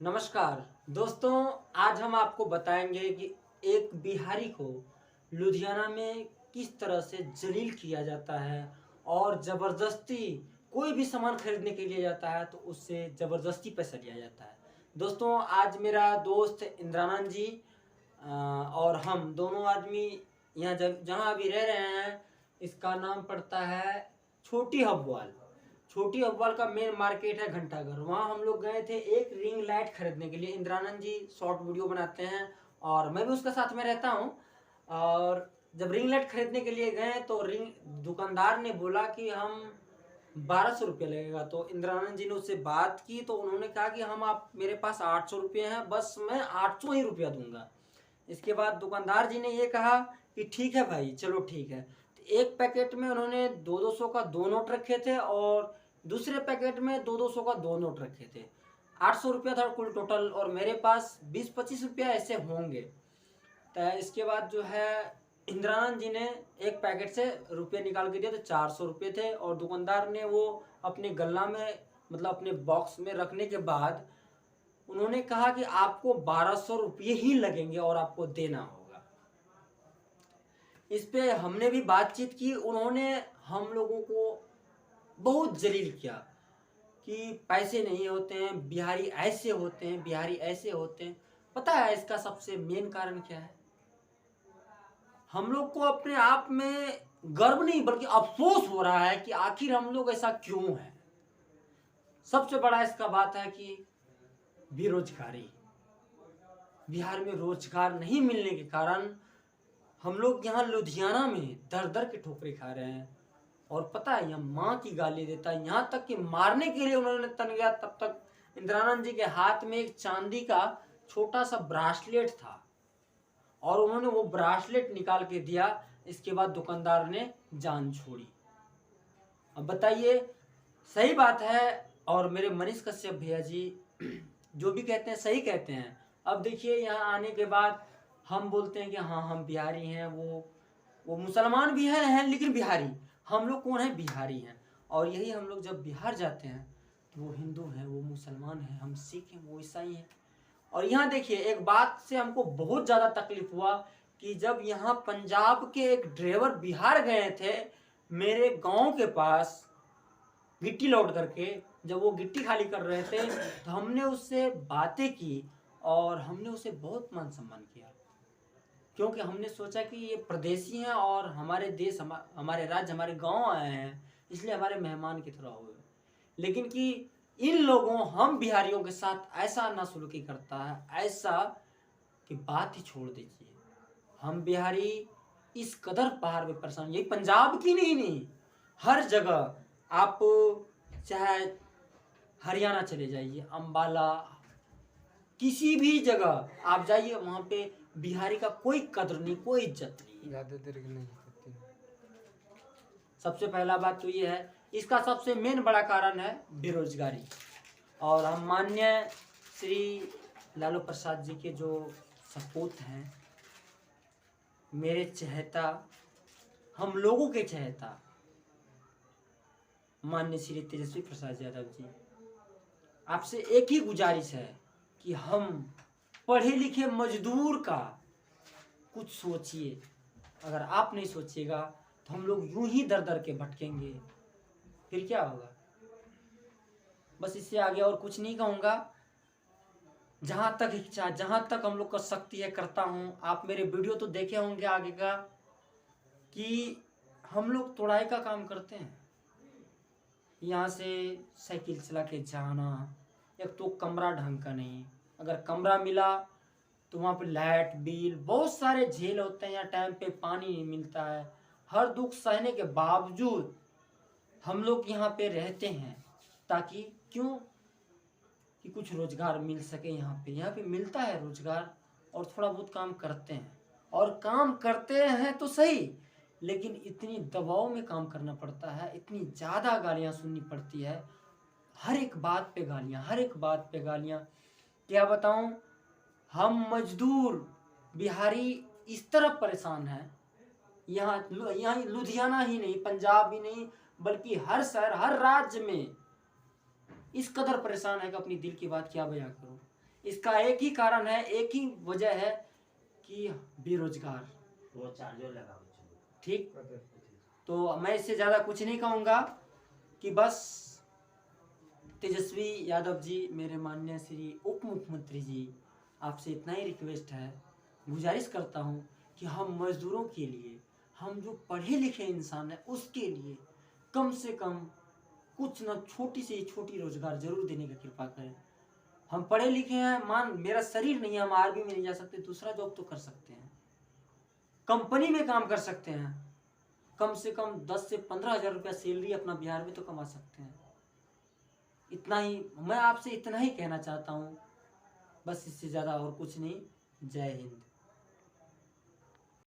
नमस्कार दोस्तों, आज हम आपको बताएंगे कि एक बिहारी को लुधियाना में किस तरह से जलील किया जाता है और ज़बरदस्ती कोई भी सामान खरीदने के लिए जाता है तो उससे ज़बरदस्ती पैसा लिया जाता है। दोस्तों, आज मेरा दोस्त इंद्रानंद जी और हम दोनों आदमी यहाँ जहाँ अभी रह रहे हैं, इसका नाम पड़ता है छोटी हब्वाल। छोटी हब्बाल का मेन मार्केट है घंटाघर। वहाँ हम लोग गए थे एक रिंग लाइट खरीदने के लिए। इंद्रानंद जी शॉर्ट वीडियो बनाते हैं और मैं भी उसके साथ में रहता हूँ। और जब रिंग लाइट खरीदने के लिए गए तो दुकानदार ने बोला कि हम 1200 रुपये लगेगा। तो इंद्रानंद जी ने उससे बात की तो उन्होंने कहा कि हम आप मेरे पास 800 रुपये हैं, बस मैं 800 ही रुपया दूंगा। इसके बाद दुकानदार जी ने ये कहा कि ठीक है भाई, चलो ठीक है। तो एक पैकेट में उन्होंने 200 का 2 नोट रखे थे और दूसरे पैकेट में 200 का 2 नोट रखे थे। 800 रुपया था कुल टोटल और मेरे पास 20-25 रुपया ऐसे होंगे। तो इसके बाद जो है इंद्रानंद जी ने एक पैकेट से रुपये निकाल के दिए तो 400 रुपये थे और दुकानदार ने वो अपने गल्ला में मतलब अपने बॉक्स में रखने के बाद उन्होंने कहा कि आपको 1200 रुपये ही लगेंगे और आपको देना होगा। इस पे हमने भी बातचीत की। उन्होंने हम लोगों को बहुत जलील किया कि पैसे नहीं होते हैं, बिहारी ऐसे होते हैं, बिहारी ऐसे होते हैं। पता है इसका सबसे मेन कारण क्या है? हम लोग को अपने आप में गर्व नहीं बल्कि अफसोस हो रहा है कि आखिर हम लोग ऐसा क्यों हैं। सबसे बड़ा इसका बात है कि बेरोजगारी। बिहार में रोजगार नहीं मिलने के कारण हम लोग यहाँ लुधियाना में दर दर के ठोकरे खा रहे हैं। और पता है यहाँ माँ की गाली देता है, यहाँ तक कि मारने के लिए उन्होंने तन गया। तब तक इंद्रानंद जी के हाथ में एक चांदी का छोटा सा ब्रासलेट था और उन्होंने वो ब्रासलेट निकाल के दिया। इसके बाद दुकानदार ने जान छोड़ी। अब बताइए, सही बात है। और मेरे मनीष कश्यप भैया जी जो भी कहते हैं सही कहते हैं। अब देखिए यहाँ आने के बाद हम बोलते हैं कि हाँ हम बिहारी हैं, वो मुसलमान भी हैं लेकिन बिहारी। हम लोग कौन है? बिहारी हैं। और यही हम लोग जब बिहार जाते हैं तो वो हिंदू हैं, वो मुसलमान हैं, हम सिख हैं, वो ईसाई हैं। और यहाँ देखिए एक बात से हमको बहुत ज़्यादा तकलीफ हुआ कि जब यहाँ पंजाब के एक ड्राइवर बिहार गए थे मेरे गांव के पास गिट्टी लोड करके, जब वो गिट्टी खाली कर रहे थे तो हमने उससे बातें की और हमने उसे बहुत मान सम्मान किया। क्योंकि हमने सोचा कि ये प्रदेशी हैं और हमारे देश हमारे राज्य हमारे गांव आए हैं, इसलिए हमारे मेहमान की तरह हुए। लेकिन कि इन लोगों हम बिहारियों के साथ ऐसा नासलूकी करता है, ऐसा कि बात ही छोड़ दीजिए। हम बिहारी इस कदर पहाड़ में परेशान, यही पंजाब की नहीं हर जगह आप चाहे हरियाणा चले जाइए, अंबाला, किसी भी जगह आप जाइए वहाँ पे बिहारी का कोई कदर नहीं, कोई इज्जत नहीं। ज़्यादा देर की नहीं होती। सबसे पहला बात तो ये है, इसका सबसे मेन बड़ा कारण है बेरोजगारी। और हम माननीय श्री लालू प्रसाद जी के जो सपूत हैं, मेरे चहेता, हम लोगों के चहेता माननीय श्री तेजस्वी प्रसाद यादव जी, आपसे एक ही गुजारिश है कि हम पढ़े लिखे मजदूर का कुछ सोचिए। अगर आप नहीं सोचिएगा तो हम लोग यूं ही दर दर के भटकेंगे, फिर क्या होगा? बस इससे आगे और कुछ नहीं कहूँगा। जहाँ तक इच्छा, जहाँ तक हम लोग का शक्ति है करता हूँ। आप मेरे वीडियो तो देखे होंगे आगे का कि हम लोग तोड़ाई का काम करते हैं। यहाँ से साइकिल चला के जाना, एक तो कमरा ढंग का नहीं, अगर कमरा मिला तो वहाँ पे लाइट बिल बहुत सारे झेल होते हैं। यहाँ टाइम पे पानी नहीं मिलता है। हर दुख सहने के बावजूद हम लोग यहाँ पे रहते हैं ताकि क्यों कि कुछ रोजगार मिल सके। यहाँ पे मिलता है रोजगार और थोड़ा बहुत काम करते हैं। और काम करते हैं तो सही, लेकिन इतनी दबाव में काम करना पड़ता है, इतनी ज़्यादा गालियाँ सुननी पड़ती है, हर एक बात पे गालियाँ, हर एक बात पे गालियाँ। क्या बताऊँ, हम मजदूर बिहारी इस तरह परेशान हैं। यहाँ लुधियाना ही नहीं, पंजाब ही नहीं, बल्कि हर शहर हर राज्य में इस कदर परेशान है कि अपनी दिल की बात क्या बयां करूँ। इसका एक ही कारण है, एक ही वजह है कि बेरोजगार। वो चार्जर लगाओ। ठीक, तो मैं इससे ज़्यादा कुछ नहीं कहूँगा कि बस तेजस्वी यादव जी, मेरे माननीय श्री उप मुख्यमंत्री जी, आपसे इतना ही रिक्वेस्ट है, गुजारिश करता हूँ कि हम मजदूरों के लिए, हम जो पढ़े लिखे इंसान हैं उसके लिए कम से कम कुछ न छोटी से छोटी रोजगार जरूर देने की कृपा करें। हम पढ़े लिखे हैं, मान मेरा शरीर नहीं है, हम आर्मी में नहीं जा सकते, दूसरा जॉब तो कर सकते हैं, कंपनी में काम कर सकते हैं, कम से कम 10 से 15 हज़ार रुपया सैलरी अपना बिहार में तो कमा सकते हैं। इतना ही मैं आपसे इतना ही कहना चाहता हूँ, बस इससे ज़्यादा और कुछ नहीं। जय हिंद।